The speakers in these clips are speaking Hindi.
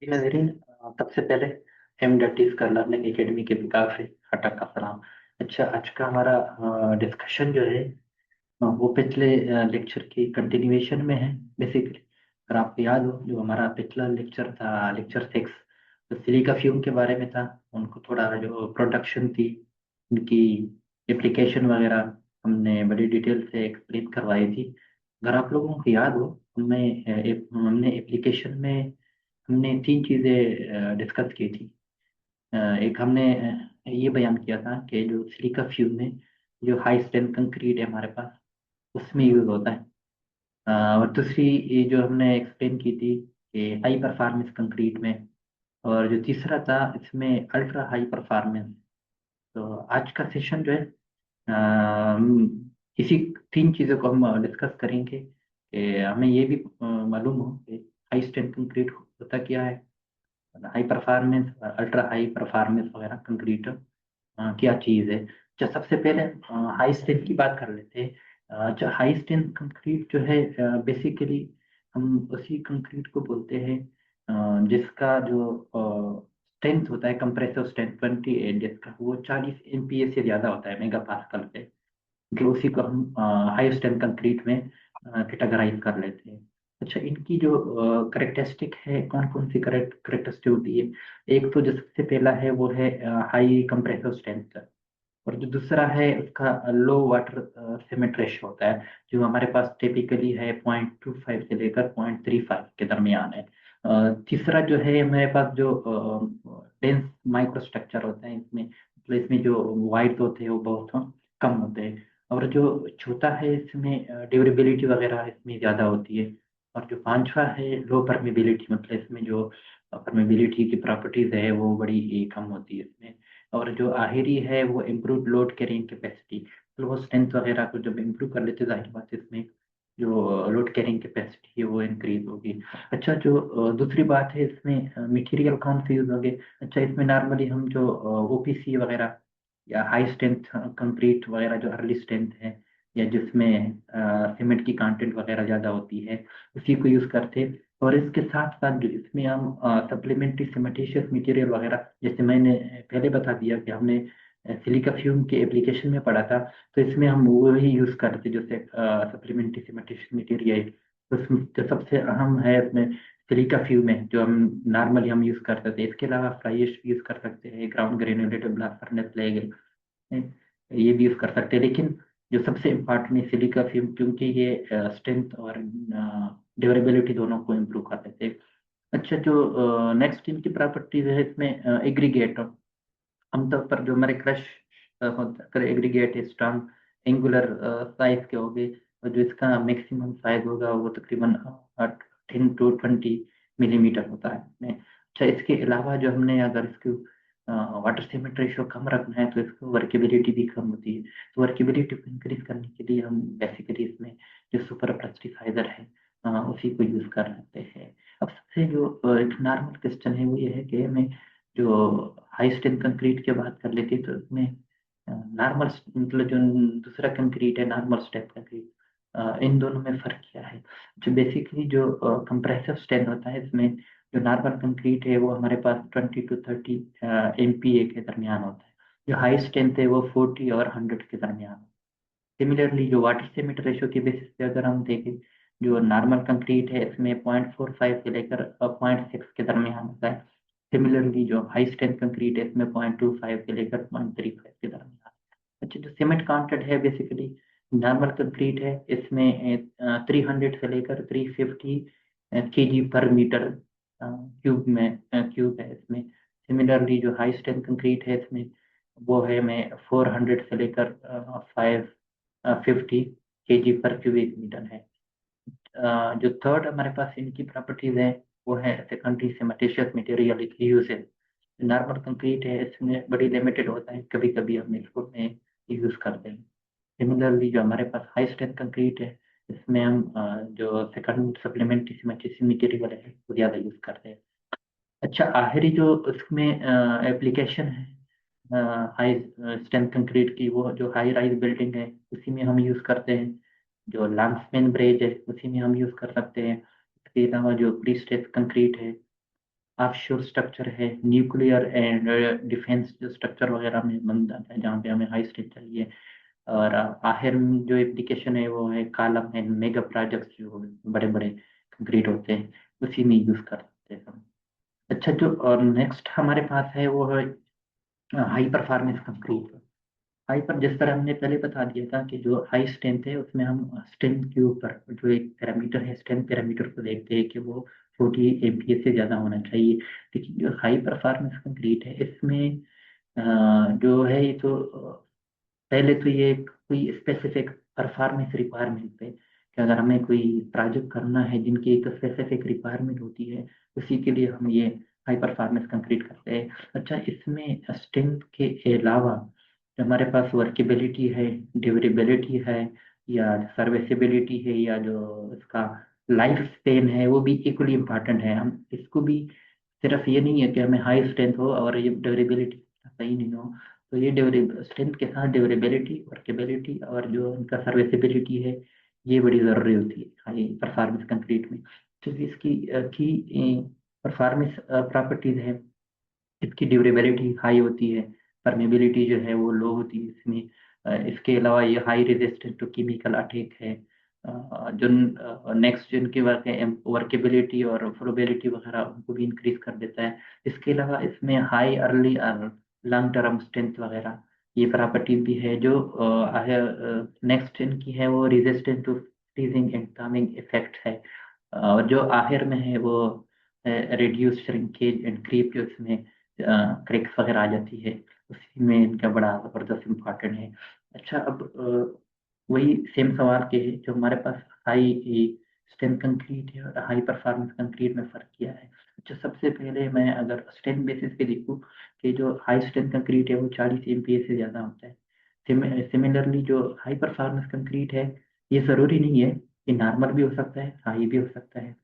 जी नाज़रीन, सबसे पहले एमडीटीज का लर्निंग एकेडमी के विकास से खटक का सलाम। अच्छा, आज का हमारा डिस्कशन जो है वो पिछले लेक्चर की कंटिन्यूएशन में है। बेसिकली अगर आपको याद हो, जो हमारा पिछला लेक्चर था, लेक्चर 6, तो सिलिका फ्यूम के बारे में था। उनको थोड़ा जो प्रोडक्शन थी, उनकी एप्लीकेशन वगैरह हमने बड़ी डिटेल से एक्सप्लेन करवाई थी। अगर आप लोगों को याद हो, हमने एप्लीकेशन में हमने तीन चीज़ें डिस्कस की थी। एक हमने ये बयान किया था कि जो सिलिका फ्यूम में जो हाई स्ट्रेंथ कंक्रीट है हमारे पास, उसमें यूज़ होता है। और दूसरी ये जो हमने एक्सप्लेन की थी कि हाई परफॉर्मेंस कंक्रीट में। और जो तीसरा था, इसमें अल्ट्रा हाई परफॉर्मेंस। तो आज का सेशन जो है, इसी तीन चीज़ों को हम डिस्कस करेंगे कि हमें ये भी मालूम हो कि हाई स्ट्रेंथ कंक्रीट होता क्या है, हाई परफॉर्मेंस और अल्ट्रा हाई परफॉर्मेंस वगैरह कंक्रीट क्या चीज़ है। अच्छा, सबसे पहले हाई स्ट्रेंथ की बात कर लेते हैं। अच्छा, हाई स्ट्रेंथ कंक्रीट जो है, बेसिकली हम उसी कंक्रीट को बोलते हैं जिसका जो स्ट्रेंथ होता है, कंप्रेसिव स्ट्रेंथ 28, जिसका वो 40 MPa से ज़्यादा होता है, मेगा पास्कल पे। कि उसी को हम हाई स्ट्रेंथ कंक्रीट में कैटेगराइज कर लेते हैं। अच्छा, इनकी जो करेक्टरिस्टिक है, कौन कौन सी करेक्टरिस्टिक होती है। एक तो जो सबसे पहला है वो है हाई कंप्रेसिव स्ट्रेंथ। और जो दूसरा है उसका लो वाटर सीमेंट रेशियो होता है, जो हमारे पास टिपिकली है 0.25 से लेकर 0.35 के दरमियान है। तीसरा जो है हमारे पास जो डेंस माइक्रो स्ट्रक्चर होते हैं इसमें, मतलब इसमें जो वाइड्स होते हैं वो बहुत कम होते हैं। और जो चौथा है, इसमें ड्यूरेबिलिटी वगैरह इसमें ज़्यादा होती है। और जो पांचवा है लो परमेबिलिटी, मतलब इसमें जो परमेबिलिटी की प्रॉपर्टीज है वो बड़ी कम होती है इसमें। और जो आखिरी है वो इम्प्रूव लोड कैरिंग कैपेसिटी, मतलब वो स्ट्रेंथ वगैरह को जब इम्प्रूव कर लेते हैं, जाहिर बात है इसमें जो लोड कैरिंग कैपेसिटी है वो इंक्रीज होगी। अच्छा, जो दूसरी बात है, इसमें मटेरियल कौन से यूज होंगे। अच्छा, इसमें नॉर्मली हम जो ओपीसी वगैरह या हाई स्ट्रेंथ कंक्रीट वगैरह, जो अर्ली स्ट्रेंथ है या जिसमें सीमेंट की कंटेंट वगैरह ज़्यादा होती है, उसी को यूज़ करते हैं। और इसके साथ साथ जो इसमें हम सप्लीमेंट्री सीमेंटिशियस मटेरियल वगैरह, जैसे मैंने पहले बता दिया कि हमने सिलिका फ्यूम के एप्लीकेशन में पढ़ा था, तो इसमें हम वही यूज़ करते जैसे सप्लीमेंट्री सीमेंटिशियस मटेरियल। तो उसमें जो सबसे अहम है इसमें सिलिका फ्यूम है, जो हम नॉर्मली हम यूज़ करते थे। इसके अलावा फ्लाई ऐश यूज़ कर सकते हैं, ground granulated blast furnace leg, ये भी यूज़ कर सकते हैं। लेकिन जो सबसे इम्पोर्टेंट है सिलिका फ्यूम, क्योंकि ये स्ट्रेंथ और ड्यूरेबिलिटी दोनों को इम्प्रूव कर देते हैं। अच्छा, जो नेक्स्ट इनकी प्रॉपर्टीज है, इसमें एग्रीगेट, आमतौर पर जो हमारे क्रश होता एग्रीगेट है, स्ट्रॉन्ग एंगुलर साइज के होंगे। और जो इसका मैक्सिमम साइज होगा वो तकरीबन 10 to 20 मिलीमीटर होता है इसमें। अच्छा, इसके अलावा जो हमने अगर इसको वाटर सीमेंट रेशियो कम रखना है तो इसको वर्केबिलिटी भी कम होती है। तो वर्केबिलिटी को इंक्रीज करने के लिए हम बेसिकली इसमें जो सुपर प्लास्टिसाइजर है उसी को यूज कर लेते हैं। अब सबसे जो एक नॉर्मल क्वेश्चन है वो ये है कि हमें जो हाई स्ट्रेंथ कंक्रीट की बात कर लेते हैं, तो इसमें नॉर्मल, मतलब जो दूसरा कंक्रीट है नॉर्मल स्ट्रेंथ कंक्रीट, इन दोनों में फर्क क्या है। जो बेसिकली जो कंप्रेसिव स्ट्रेंथ होता है इसमें, जो नॉर्मल कंक्रीट है वो हमारे पास 20 to 30 MPa के दरमियान होता है। जो हाई स्ट्रेंथ है वो 40 और 100 के दरमियान। सिमिलरली जो वाटर सीमेंट रेशियो के बेसिस पे अगर हम देखें, जो नॉर्मल कंक्रीट है इसमें 0.45 से लेकर 0.6 के दरमियान होता है। सिमिलरली जो हाई स्ट्रेंथ कंक्रीट है इसमें 0.25 से लेकर 0.35 के दरमियान। अच्छा, जो सीमेंट कंटेंट है बेसिकली नॉर्मल कंक्रीट है इसमें 300 से लेकर 350 केजी पर मीटर क्यूब में क्यूब है इसमें। सिमिलरली जो हाई स्ट्रेंथ कंक्रीट है इसमें वो है मैं 400 से लेकर 550 केजी पर क्यूबिक मीटर है। जो थर्ड हमारे पास इनकी प्रॉपर्टीज है वो है सेकेंडरी सीमेंटिशियस मटेरियल यूज है। नॉर्मल कंक्रीट है इसमें बड़ी लिमिटेड होता है, कभी कभी हम इसको में यूज करते हैं। सिमिलरली जो हमारे पास हाई स्ट्रेंथ कंक्रीट है इसमें हम जो सेकंड सप्लीमेंट्री सीमेंटिशियस मटेरियल है वो ज़्यादा यूज करते हैं। अच्छा, आखिरी जो उसमें एप्लीकेशन है हाई स्ट्रेंथ कंक्रीट की, वो जो हाई राइज बिल्डिंग है उसी में हम यूज़ करते हैं। जो लैंड्समैन ब्रिज है उसी में हम यूज़ कर सकते हैं। इसके अलावा जो प्री स्ट्रेस कंक्रीट है ऑफशोर स्ट्रक्चर है, न्यूक्लियर एंड डिफेंस जो स्ट्रक्चर वगैरह में बन जाता है जहाँ पे हमें हाई स्ट्रेंथ चाहिए। और आखिर में जो एप्लीकेशन है वो है कॉलम एंड मेगा प्रोजेक्ट्स, जो बड़े बड़े कंक्रीट होते हैं उसी में यूज कर सकते हैं हम। अच्छा, जो नेक्स्ट हमारे पास है वो है हाई परफॉर्मेंस कंक्रीट। हाई पर जिस तरह हमने पहले बता दिया था कि जो हाई स्ट्रेंथ है उसमें हम स्ट्रेंथ के ऊपर जो एक पैरामीटर है, स्ट्रेंथ पैरामीटर को देखते हैं कि वो 40 MPa से ज़्यादा होना चाहिए। लेकिन जो हाई परफॉर्मेंस कंक्रीट है इसमें जो है ये तो पहले तो ये कोई स्पेसिफिक परफॉर्मेंस रिक्वायरमेंट पे कि अगर हमें कोई प्रोजेक्ट करना है जिनकी एक स्पेसिफिक रिक्वायरमेंट होती है, उसी के लिए हम ये हाई परफॉर्मेंस कंक्रीट करते हैं। अच्छा, इसमें स्ट्रेंथ के अलावा जो हमारे पास वर्केबिलिटी है, ड्यूरेबिलिटी है, या सर्विसिबिलिटी है, या जो इसका लाइफ स्पेन है वो भी इक्वली इम्पॉर्टेंट है। हम इसको भी सिर्फ ये नहीं है कि हमें हाई स्ट्रेंथ हो और ये ड्यूरेबिलिटी सही नहीं हो, तो ये ड्यूरेबल स्ट्रेंथ के साथ ड्यूरेबिलिटी, वर्केबिलिटी और जो उनका सर्विसिबिलिटी है ये बड़ी ज़रूरी होती है हाई परफॉर्मेंस कंक्रीट में। तो इसकी की परफॉर्मेंस प्रॉपर्टीज है, इसकी ड्यूरेबिलिटी हाई होती है, परमेबिलिटी जो है वो लो होती है इसमें। इसके अलावा ये high resistant to chemical attack है। जो नेक्स्ट जिनकी वर्केबिलिटी और फ्लोबिलिटी वगैरह उनको भी इंक्रीज कर देता है। इसके अलावा इसमें हाई अर्ली और लॉन्ग टर्म स्ट्रेंथ वगैरह ये प्रॉपर्टी भी है। जो नेक्स्ट इनकी है वो resistant to freezing and calming effect है। और जो आखिर में है वो रिड्यूस श्रिंकेज एंड क्रीप, जो इसमें क्रैक्स वगैरह आ जाती है, उसी में इनका बड़ा ज़बरदस्त इम्पोर्टेंट है। अच्छा, अब वही सेम सवाल के है जो हमारे पास हाई स्ट्रेंथ कंक्रीट है और हाई परफॉर्मेंस कंक्रीट में फ़र्क किया है। अच्छा, सबसे पहले मैं अगर स्ट्रेंथ बेसिस पे देखूँ कि जो हाई स्ट्रेंथ कंक्रीट है वो 40 MPa से ज़्यादा होता है। सिमिलरली जो हाई परफॉर्मेंस कंक्रीट है ये ज़रूरी नहीं है कि नॉर्मल भी हो सकता है, हाई भी हो सकता है।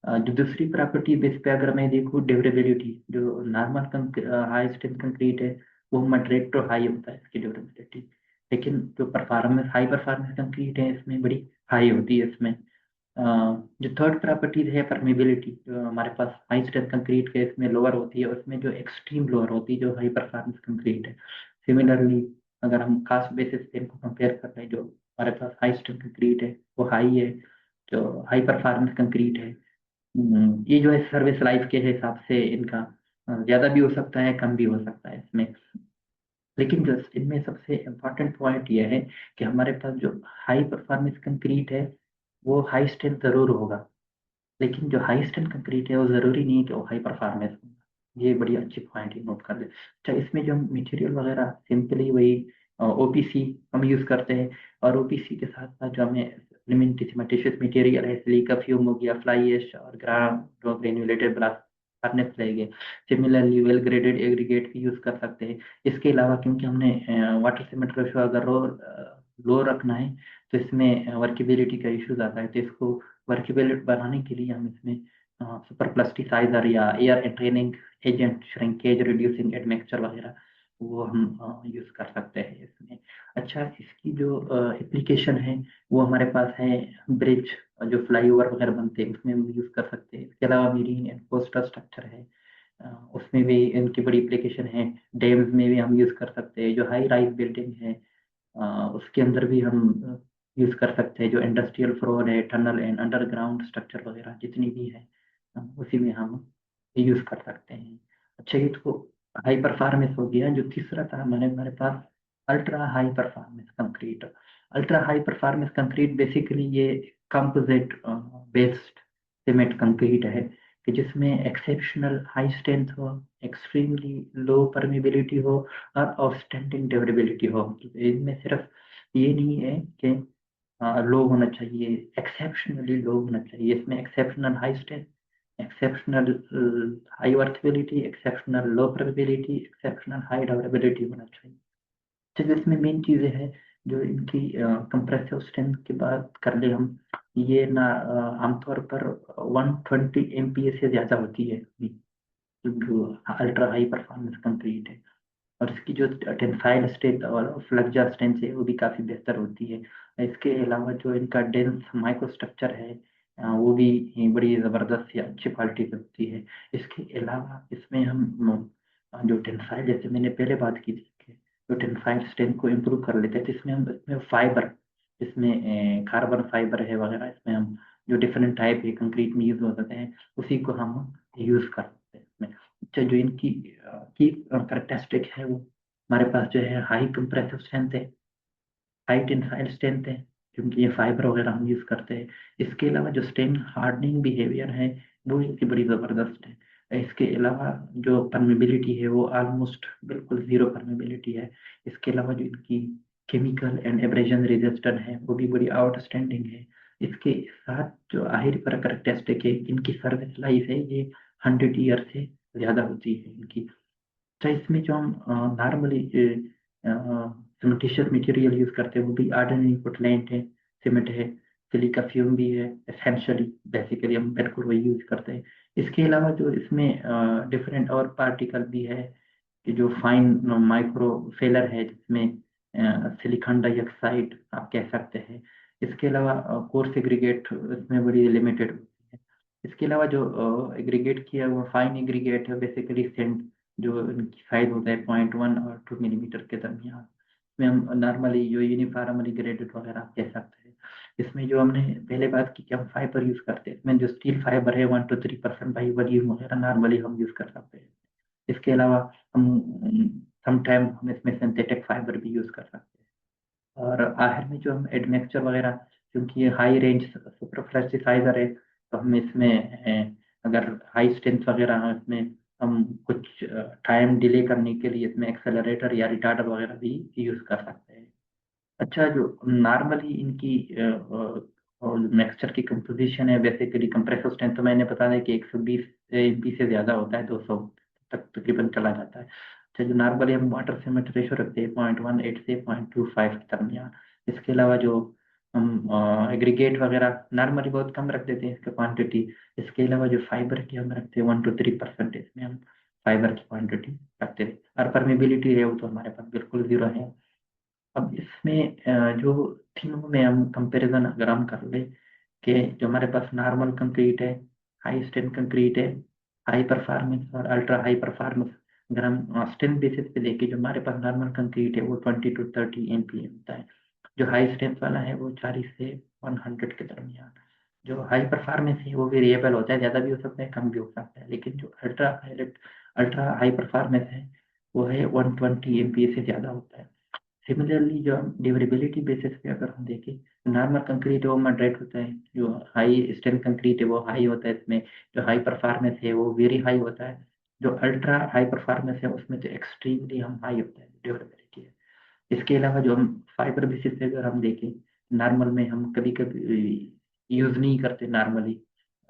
जो दूसरी प्रॉपर्टी बेस पे अगर मैं देखूँ ड्यूरेबिलिटी, जो नॉर्मल हाई स्ट्रेंथ कंक्रीट है वो मॉडरेट टू हाई होता है इसकी ड्यूरेबिलिटी। लेकिन जो परफॉर्मेंस हाई परफॉर्मेंस कंक्रीट है इसमें बड़ी हाई होती है इसमें। जो थर्ड प्रॉपर्टीज है परमेबिलिटी, जो हमारे पास हाई स्ट्रेंथ कंक्रीट के इसमें लोअर होती है, उसमें जो एक्सट्रीम लोअर होती है जो हाई परफॉर्मेंस कंक्रीट है। सिमिलरली अगर हम कास्ट बेसिस पे इनको कंपेयर कर रहे हैं, जो हमारे पास हाई स्ट्रेंथ कंक्रीट है वो हाई है, जो हाई परफॉर्मेंस कंक्रीट है ये जो है सर्विस लाइफ के हिसाब से इनका ज़्यादा भी हो सकता है, कम भी हो सकता है इसमें। लेकिन जो इनमें सबसे इम्पोर्टेंट पॉइंट ये है कि हमारे पास जो हाई परफॉर्मेंस कंक्रीट है वो हाई स्ट्रेंथ ज़रूर होगा, लेकिन जो हाई स्ट्रेंथ कंक्रीट है वो ज़रूरी नहीं है कि वो हाई परफॉर्मेंस होगा। ये बड़ी अच्छी पॉइंट है, नोट कर ले। अच्छा, इसमें जो मटेरियल वगैरह सिंपली वही ओपीसी हम यूज़ करते हैं, और ओपीसी के साथ साथ जो हमें लिमिटेशियस मटेरियल है, सिलिका फ्यूम हो गया, फ्लाई ऐश और ग्रेन्युलेटेड ब्लास्ट फर्नेस रहेंगे। सिमिलरली वेल ग्रेडेड एग्रीगेट भी यूज़ कर सकते हैं। इसके अलावा क्योंकि हमने वाटर सीमेंट रेशो अगर लो रखना है तो इसमें वर्केबिलिटी का इश्यूज आता है, तो इसको वर्केबिलिटी बढ़ाने के लिए हम इसमें सुपर प्लास्टिसाइजर या air entraining agent, shrinkage reducing admixture वगैरह वो हम यूज़ कर सकते हैं इसमें। अच्छा, इसकी जो एप्लीकेशन है वो हमारे पास है ब्रिज, जो फ्लाईओवर वगैरह बनते हैं उसमें भी यूज़ कर सकते हैं। इसके अलावा मेरीन एंड कोस्टल स्ट्रक्चर है, उसमें भी इनकी बड़ी एप्लीकेशन है। डैम्स में भी हम यूज़ कर सकते हैं। जो हाई राइज बिल्डिंग है उसके अंदर भी हम यूज़ कर सकते हैं। जो इंडस्ट्रियल फ्लोर है, टनल एंड अंडरग्राउंड स्ट्रक्चर वगैरह जितनी भी है उसी में हम यूज़ कर सकते हैं। अच्छा, ये तो हाई परफॉर्मेंस हो गया। जो तीसरा था हमारे हमारे पास ultra high performance concrete. Ultra high performance concrete basically ये कंपोजिट बेस्ड सीमेंट कंक्रीट है कि जिसमें एक्सेप्शनल हाई स्ट्रेंथ हो, एक्सट्रीमली लो परमेबिलिटी हो और आउटस्टैंडिंग ड्यूरेबिलिटी हो। इनमें सिर्फ ये नहीं है कि लो होना चाहिए, एक्सेप्शनली लो होना चाहिए। इसमें exceptional high strength, exceptional high workability, exceptional low probability, exceptional high durability होना चाहिए। तो जो इसमें मेन चीज़ें हैं जो इनकी कंप्रेसिव स्ट्रेंथ की बात कर ले हम, ये ना आमतौर पर 120 MPa से ज़्यादा होती है जो अल्ट्रा हाई परफॉर्मेंस कंक्रीट है। और इसकी जो टेंसाइल स्ट्रेंथ और फ्लेक्सर स्ट्रेंथ है वो भी काफ़ी बेहतर होती है। इसके अलावा जो इनका डेंस माइक्रोस्ट्रक्चर है, वो भी बड़ी ज़बरदस्त या अच्छी क्वालिटी की होती है। इसके अलावा इसमें हम जो टेंसाइल, जैसे मैंने पहले बात की थी कि जो टेंसाइल स्ट्रेंथ को इम्प्रूव कर लेते हैं, तो इसमें हम इसमें फाइबर, इसमें कार्बन फाइबर है वगैरह, इसमें हम जो डिफरेंट टाइप के कंक्रीट में यूज हो सकते हैं उसी को हम यूज कर सकते हैं इसमें। अच्छा, जो इनकी की करेक्टरिस्टिक है वो हमारे पास जो है हाई कंप्रेसिव स्ट्रेंथ है, हाई टेंसाइल स्ट्रेंथ है, क्योंकि ये फाइबर वगैरह हम यूज करते हैं। इसके अलावा जो स्ट्रेन हार्डनिंग बिहेवियर है वो इनकी बड़ी ज़बरदस्त है। इसके अलावा जो परमेबिलिटी है वो ऑलमोस्ट बिल्कुल ज़ीरो परमेबिलिटी है। इसके अलावा जो इनकी केमिकल एंड एब्रेजन रेजिस्टेंट है वो भी बड़ी आउटस्टैंडिंग है। इसके साथ जो आखिरी पर करेक्टरिस्टिक है, इनकी सर्विस लाइफ है ये 100 ईयर से ज़्यादा होती है इनकी। अच्छा, इसमें जो हम नॉर्मली सीमेंटिशियस मटेरियल यूज करते हैं वो भी ऑर्डिनरी पुटलैंड है, सीमेंट है, सिलिका फ्यूम भी है, एसेंशियली बेसिकली हम बिल्कुल वही यूज करते हैं। इसके अलावा जो इसमें डिफरेंट और पार्टिकल भी है कि जो फाइन माइक्रो फेलर है, जिसमें सिलिकॉन डाइऑक्साइड आप कह सकते हैं। इसके अलावा कोर्स एग्रीगेट इसमें बड़ी लिमिटेड होती है। इसके अलावा जो एग्रीगेट किया हुआ फाइन एग्रीगेट है बेसिकली सेंट, जो इनकी साइज होता है 0.1 और 2 मिलीमीटर के दरमियान, इसमें हम नॉर्मली जो यूनिफॉर्मली ग्रेडेड वगैरह आप कह सकते हैं। इसमें जो हमने पहले बात की कि हम फाइबर यूज करते हैं, इसमें जो स्टील फाइबर है 1 to 3% बाई वॉल्यूम वगैरह नॉर्मली हम यूज कर सकते हैं। इसके अलावा हम समटाइम हम इसमें सिंथेटिक फाइबर भी यूज कर सकते हैं। और आखिर में जो हम एडमेक्चर वगैरह, क्योंकि ये हाई रेंज सुपरप्लास्टिसाइजर है, तो हम इसमें अगर हाई स्ट्रेंथ वगैरह है इसमें, हम कुछ टाइम डिले करने के लिए इसमें एक्सेलरेटर या रिटार्डर वगैरह भी यूज कर सकते हैं। अच्छा, जो नॉर्मली इनकी और मिक्सचर की कंपोजिशन है, बेसिकली कंप्रेसर स्ट्रेंथ तो मैंने बता दिया कि 120 एमपी से ज़्यादा होता है, 200 तक तकरीबन चला जाता है। अच्छा, जो नॉर्मली हम वाटर सीमेंट रेशो रखते हैं 0.18 से 0.25 के दरमियान। इसके अलावा जो हम एग्रीगेट वगैरह नॉर्मली बहुत कम रख देते हैं इसका क्वांटिटी। इसके अलावा जो फाइबर की हम रखते हैं 1 to 3% इसमें हम फाइबर की क्वांटिटी रखते हैं। और परमेबिलिटी है वो तो हमारे पास बिल्कुल जीरो है। अब इसमें जो तीनों में हम कंपैरिजन अगर हम कर ले कि जो हमारे पास नॉर्मल कंक्रीट है, हाई स्ट्रेंथ कंक्रीट है, हाई परफॉर्मेंस और अल्ट्रा हाई परफॉर्मेंस, अगर हम स्ट्रेंथ बेसिस पे देखें, जो हमारे पास नॉर्मल कंक्रीट है वो 20 to 30 MPa होता है। जो हाई स्ट्रेंथ वाला है वो 40 से 100 के दरमियान। जो हाई परफॉर्मेंस है वो वेरिएबल होता है, ज़्यादा भी हो सकता है, कम भी हो सकता है। लेकिन जो अल्ट्रा हाई परफॉर्मेंस है वो है 120 MPa से ज़्यादा होता है। सिमिलरली जो हम ड्यूरेबिलिटी बेसिस पे अगर हम देखें, नॉर्मल कंक्रीट है वो मॉडरेट होता है, जो हाई स्ट्रेंथ कंक्रीट है वो हाई होता है, इसमें जो हाई परफॉर्मेंस है वो वेरी हाई होता है। जो अल्ट्रा हाई परफॉर्मेंस है उसमें तो एक्सट्रीमली हम हाई होता है ड्यूरेबिलिटी है। इसके अलावा जो हम फाइबर बेसिस पे अगर हम देखें, नॉर्मल में हम कभी कभी यूज नहीं करते नॉर्मली,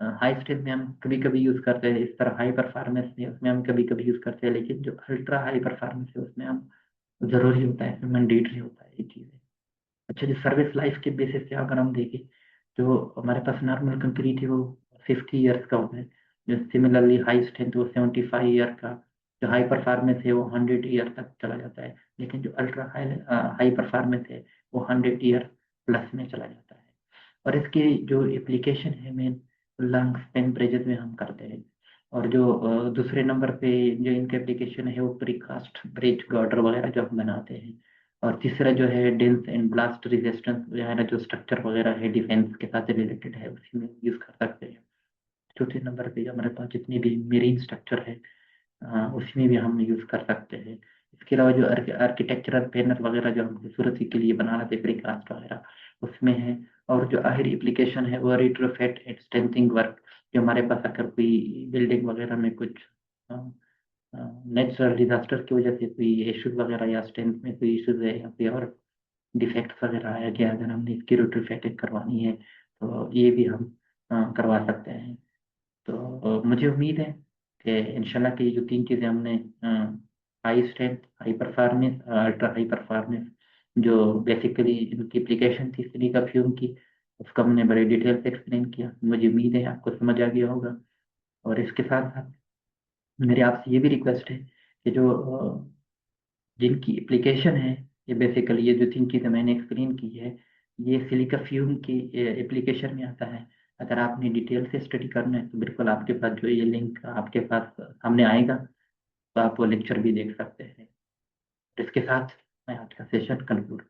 हाई स्ट्रेंथ में हम कभी कभी यूज करते हैं, इस तरह हाई परफॉर्मेंस में उसमें हम कभी कभी यूज करते हैं, लेकिन जो अल्ट्रा हाई परफॉर्मेंस है उसमें हम जरूरी होता है, मैंडेटरी होता है ये चीज़ें। अच्छा, जो सर्विस लाइफ के बेसिस पे अगर हम देखें, जो हमारे पास नॉर्मल कंक्रीट है वो 50 ईयर्स का होता है, जो सिमिलरली हाई स्ट्रेंथ वो 75 ईयर का, जो हाई परफॉर्मेंस है वो 100 ईयर तक चला जाता है। लेकिन जो अल्ट्रा हाई हाई परफॉर्मेंस है वो 100 ईयर प्लस में चला जाता है। और इसके जो एप्लीकेशन है मेन, लंग्स टेम्परेचर में हम करते हैं। और जो दूसरे नंबर पे जो इनका एप्लीकेशन है वो प्रीकास्ट ब्रिज गार्डर वगैरह जो हम बनाते हैं। और तीसरा जो है डेंस एंड ब्लास्ट रेजिस्टेंस वगैरह, जो स्ट्रक्चर वगैरह है डिफेंस के साथ रिलेटेड है, उसी में यूज कर सकते हैं। चौथे नंबर पे जो हमारे पास जितनी भी मेरीन स्ट्रक्चर है, उसमें भी हम यूज कर सकते हैं। इसके अलावा जो आर्किटेक्चरल पैनल वगैरह जो हम खूबसूरती के लिए बना रहे थे प्रीकास्ट वगैरह, उसमें है। और जो आखिरी एप्लीकेशन है वो रिट्रोफिट एंड स्ट्रेंथिंग वर्क, जो हमारे पास अगर कोई बिल्डिंग वगैरह में कुछ नेचुरल डिजास्टर की वजह से कोई इश्यूज वगैरह या स्ट्रेंथ में कोई इश्यूज है या कोई और डिफेक्ट्स वगैरह आया गया, अगर हमने इसकी रिट्रोफिटिंग करवानी है तो ये भी हम करवा सकते हैं। तो मुझे उम्मीद है कि इंशाल्लाह की जो तीन चीज़ें हमने, high strength, high performance, ultra high performance, जो बेसिकली इनकी एप्लीकेशन थी सिलिका फ्यूम की, उसका हमने बड़े डिटेल से एक्सप्लेन किया। मुझे उम्मीद है आपको समझ आ गया होगा। और इसके साथ साथ मेरी आपसे ये भी रिक्वेस्ट है कि जो जिनकी एप्लीकेशन है, ये बेसिकली ये जो तीन चीज़ें मैंने एक्सप्लेन की है, ये सिलिका फ्यूम की एप्लीकेशन में आता है। अगर आपने डिटेल से स्टडी करना है तो बिल्कुल आपके पास जो ये लिंक आपके पास सामने आएगा, तो आप वो लेक्चर भी देख सकते हैं। इसके साथ मैं आज का सेशन कंक्लूड